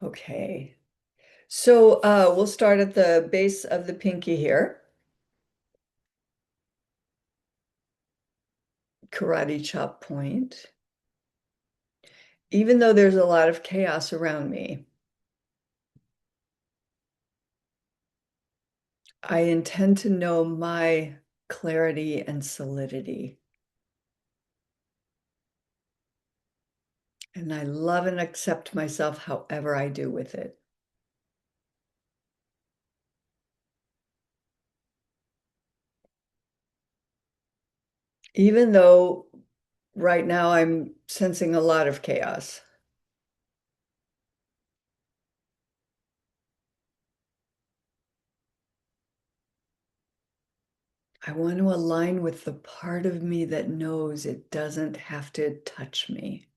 Okay. So we'll start at the base of the pinky here. Karate chop point. Even though there's a lot of chaos around me, I intend to know my clarity and solidity. And I love and accept myself however I do with it. Even though right now I'm sensing a lot of chaos. I want to align with the part of me that knows it doesn't have to touch me.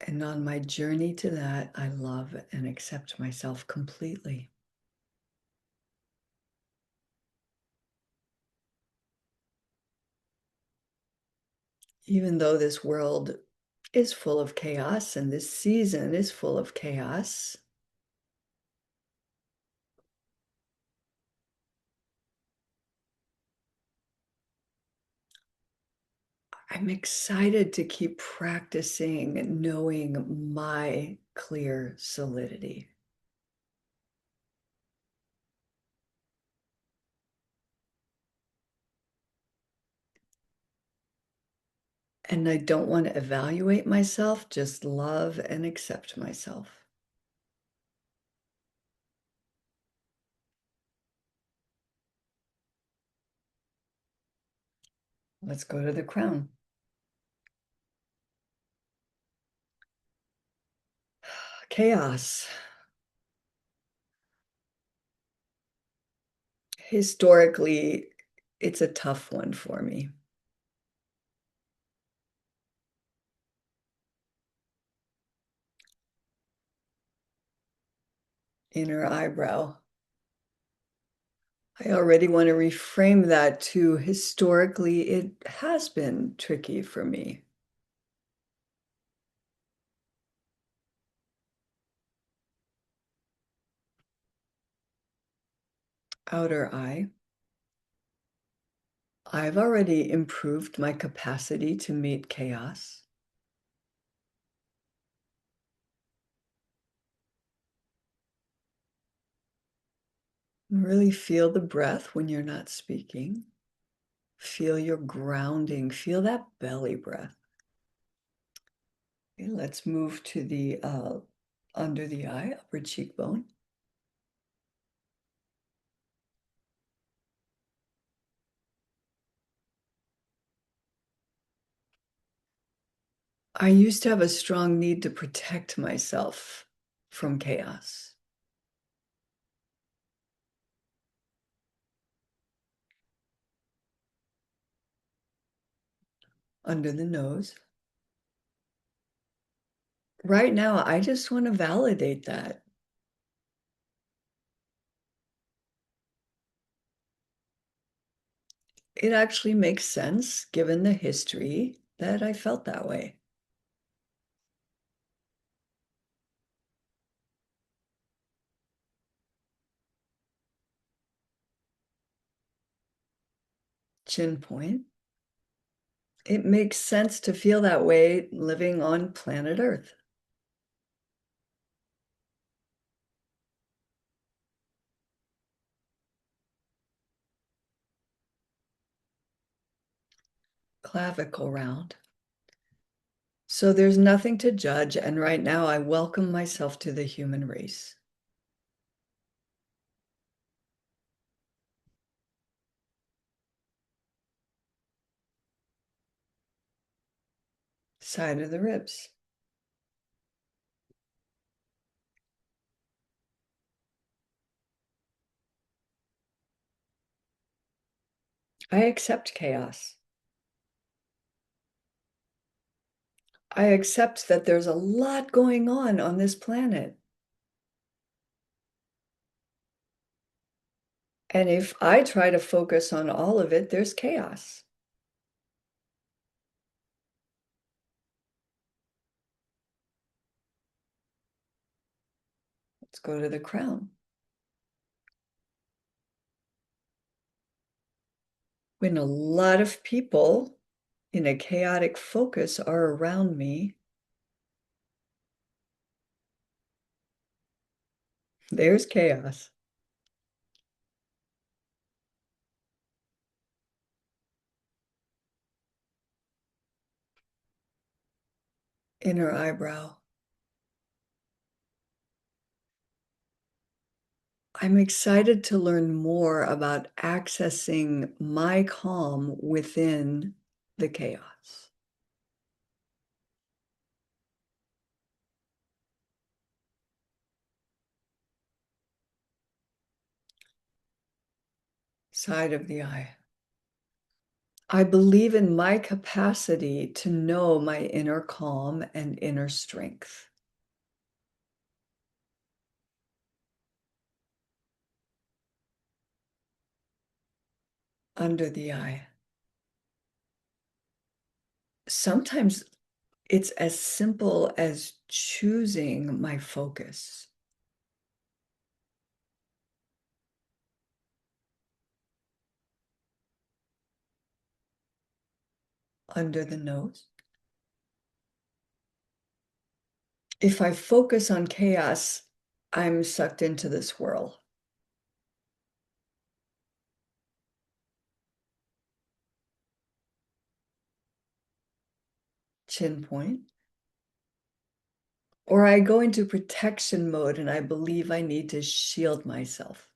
And on my journey to that, I love and accept myself completely. Even though this world is full of chaos and this season is full of chaos, I'm excited to keep practicing knowing my clear solidity. And I don't want to evaluate myself, just love and accept myself. Let's go to the crown. Chaos. Historically, it's a tough one for me. Inner eyebrow. I already want to reframe that to historically, it has been tricky for me. Outer eye. I've already improved my capacity to meet chaos. Really feel the breath when you're not speaking. Feel your grounding. Feel that belly breath. Okay, let's move to the under the eye, upper cheekbone. I used to have a strong need to protect myself from chaos. Under the nose. Right now, I just want to validate that. It actually makes sense given the history that I felt that way. Chin point. It makes sense to feel that way living on planet Earth. Clavicle round. So there's nothing to judge, and right now I welcome myself to the human race. Side of the ribs. I accept chaos. I accept that there's a lot going on this planet. And if I try to focus on all of it, there's chaos. go to the crown. When a lot of people in a chaotic focus are around me, there's chaos. Inner eyebrow. I'm excited to learn more about accessing my calm within the chaos. Side of the eye. I believe in my capacity to know my inner calm and inner strength. Under the eye. Sometimes it's as simple as choosing my focus. Under the nose. If I focus on chaos, I'm sucked into the swirl. Chin point. Or I go into protection mode and I believe I need to shield myself.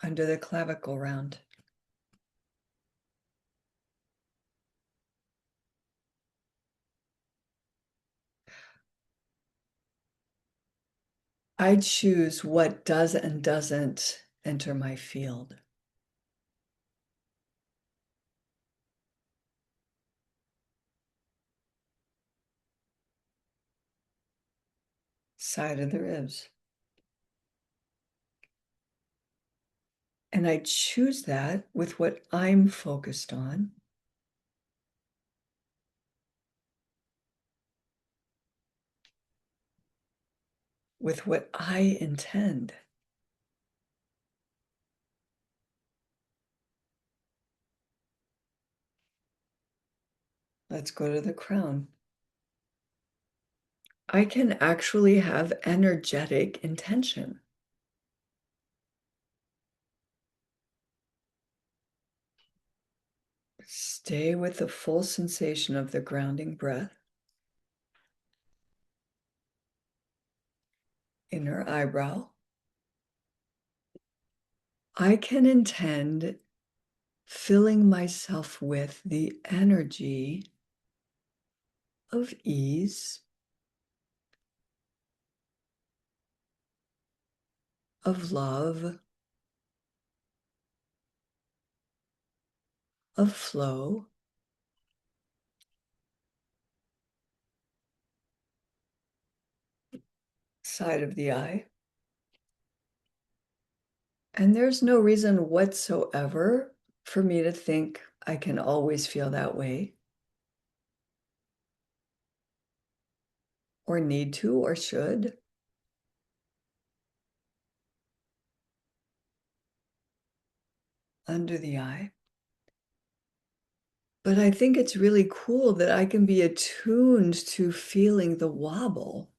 Under the clavicle round. I choose what does and doesn't enter my field. Side of the ribs. And I choose that with what I'm focused on. With what I intend. Let's go to the crown. I can actually have energetic intention. Stay with the full sensation of the grounding breath. Inner eyebrow. I can intend filling myself with the energy of ease, of love, of flow. Side of the eye. And there's no reason whatsoever for me to think I can always feel that way, or need to, or should. Under the eye. But I think it's really cool that I can be attuned to feeling the wobble.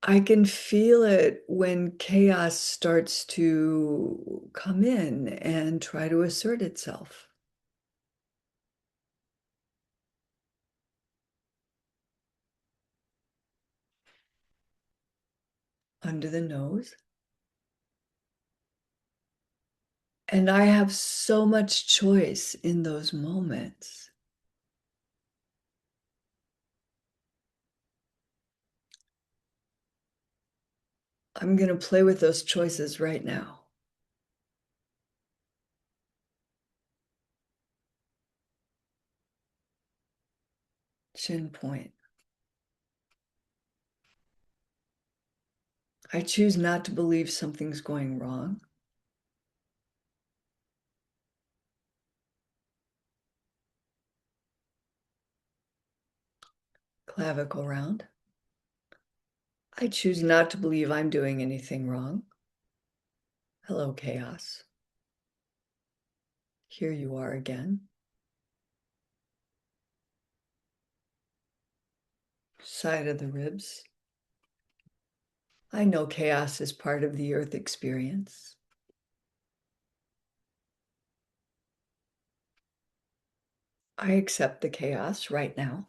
I can feel it when chaos starts to come in and try to assert itself. Under the nose. And I have so much choice in those moments. I'm going to play with those choices right now. Chin point. I choose not to believe something's going wrong. Clavicle round. I choose not to believe I'm doing anything wrong. Hello, chaos. Here you are again. Side of the ribs. I know chaos is part of the earth experience. I accept the chaos right now.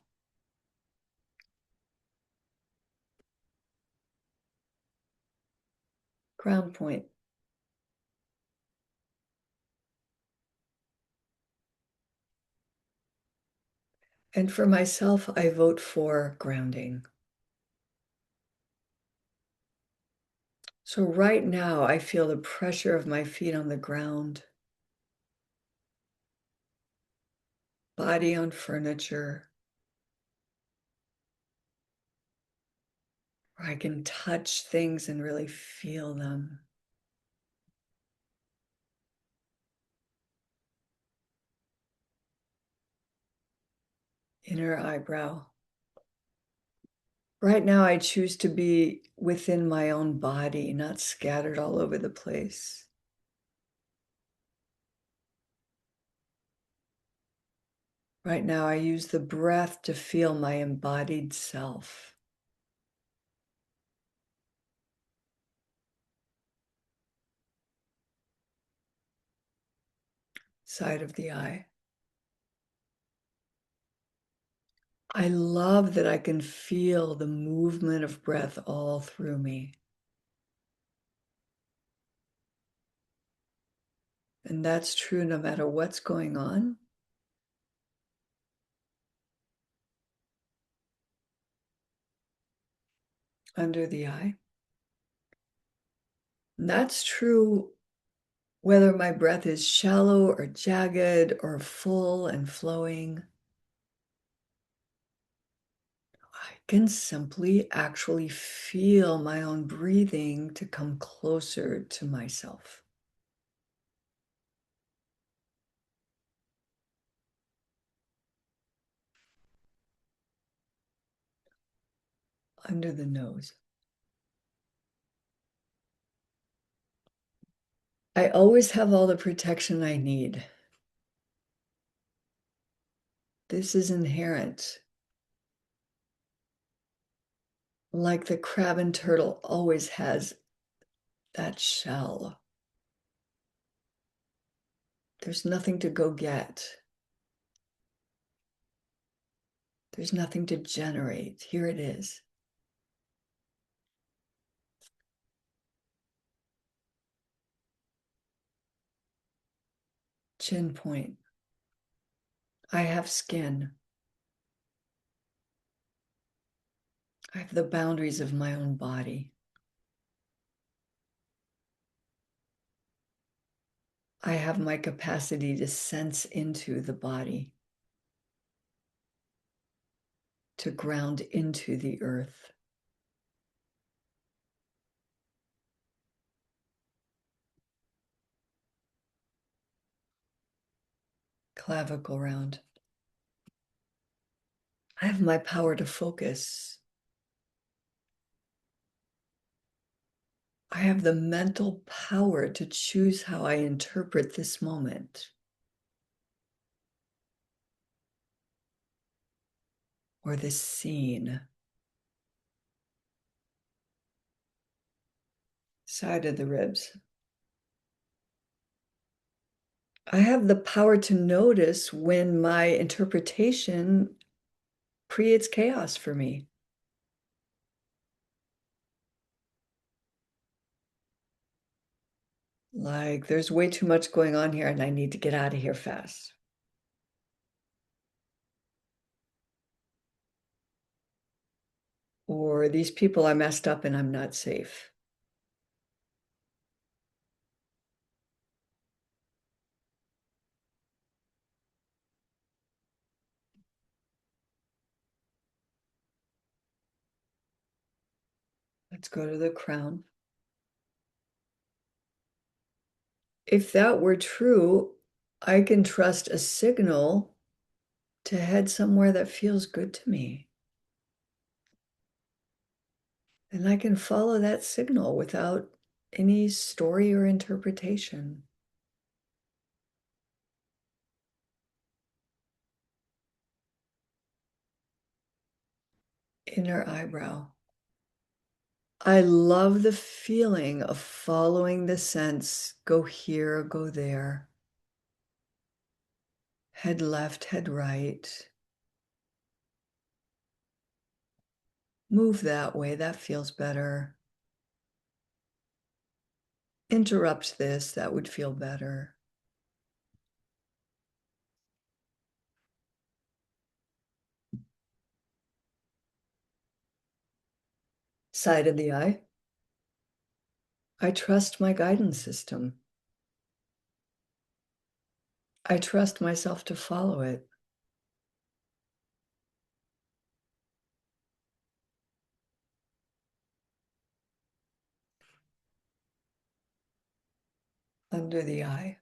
Ground point. And for myself, I vote for grounding. So right now, I feel the pressure of my feet on the ground, body on furniture. Where I can touch things and really feel them. Inner eyebrow. Right now, I choose to be within my own body, not scattered all over the place. Right now, I use the breath to feel my embodied self. Side of the eye. I love that I can feel the movement of breath all through me. And that's true no matter what's going on. Under the eye. And that's true whether my breath is shallow or jagged or full and flowing. I can simply actually feel my own breathing to come closer to myself. Under the nose. I always have all the protection I need. This is inherent. Like the crab and turtle always has that shell. There's nothing to go get. There's nothing to generate. Here it is. Chin point. I have skin. I have the boundaries of my own body. I have my capacity to sense into the body, to ground into the earth. Clavicle round. I have my power to focus. I have the mental power to choose how I interpret this moment or this scene. Side of the ribs. I have the power to notice when my interpretation creates chaos for me. Like there's way too much going on here and I need to get out of here fast. Or these people are messed up and I'm not safe. Let's go to the crown. if that were true, I can trust a signal to head somewhere that feels good to me. And I can follow that signal without any story or interpretation. Inner eyebrow. I love the feeling of following the sense, go here, go there. Head left, head right. Move that way, that feels better. Interrupt this, that would feel better. Side of the eye. I trust my guidance system. I trust myself to follow it. Under the eye.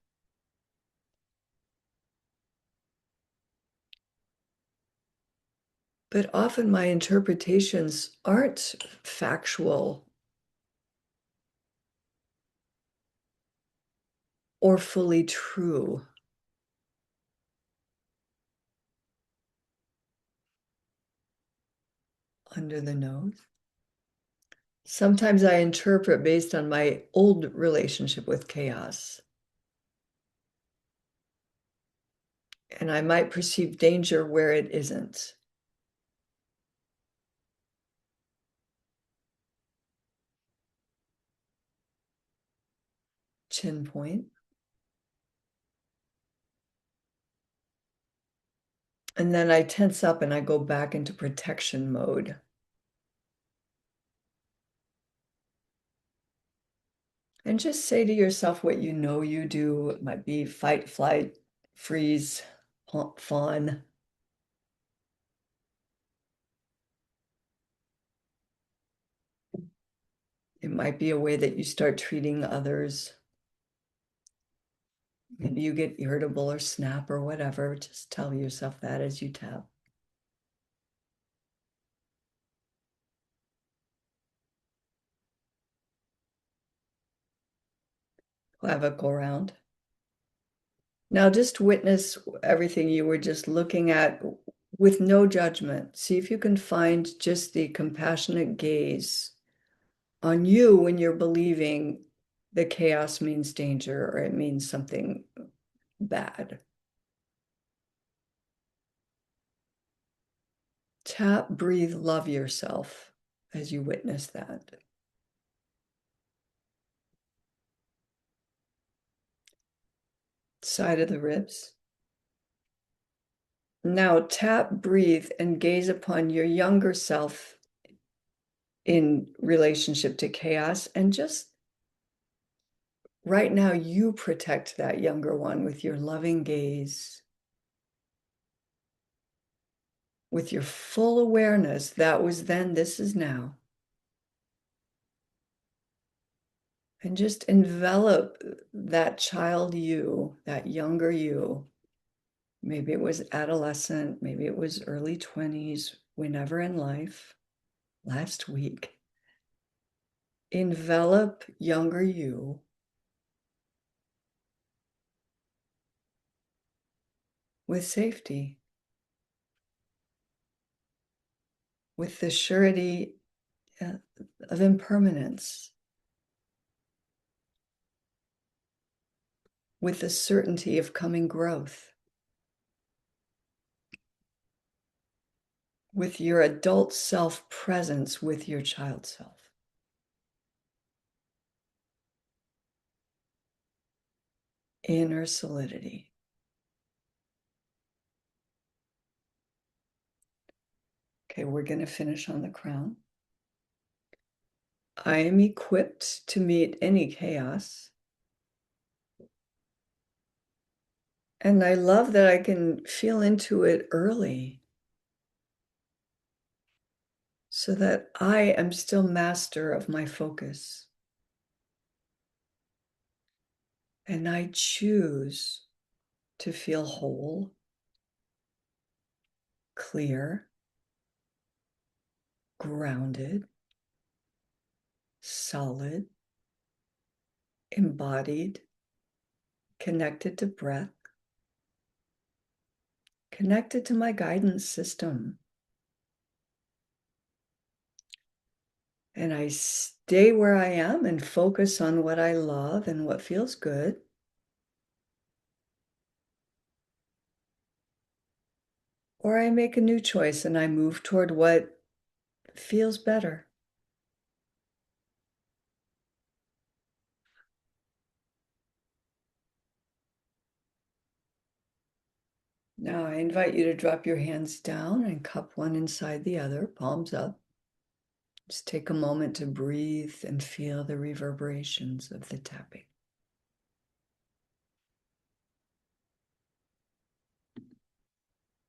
But often my interpretations aren't factual or fully true. Under the nose. Sometimes I interpret based on my old relationship with chaos. And I might perceive danger where it isn't. Chin point. And then I tense up and I go back into protection mode. And just say to yourself what you know you do. It might be fight, flight, freeze, fawn. It might be a way that you start treating others. Maybe you get irritable or snap or whatever. Just tell yourself that as you tap. Clavicle round. Now just witness everything you were just looking at with no judgment. See if you can find just the compassionate gaze on you when you're believing that chaos means danger or it means something bad. Tap, breathe, love yourself as you witness that. Side of the ribs. Now tap, breathe, and gaze upon your younger self in relationship to chaos. And just right now, you protect that younger one with your loving gaze, with your full awareness. That was then, this is now. And just envelop that child you, that younger you. Maybe it was adolescent, maybe it was early 20s, whenever in life, last week. Envelop younger you with safety, with the surety of impermanence, with the certainty of coming growth, with your adult self presence with your child self. Inner solidity. Okay, we're going to finish on the crown. I am equipped to meet any chaos. And I love that I can feel into it early so that I am still master of my focus. And I choose to feel whole, clear, grounded, solid, embodied, connected to breath, connected to my guidance system. And I stay where I am and focus on what I love and what feels good. Or I make a new choice and I move toward what feels better. Now I invite you to drop your hands down and cup one inside the other, palms up. Just take a moment to breathe and feel the reverberations of the tapping.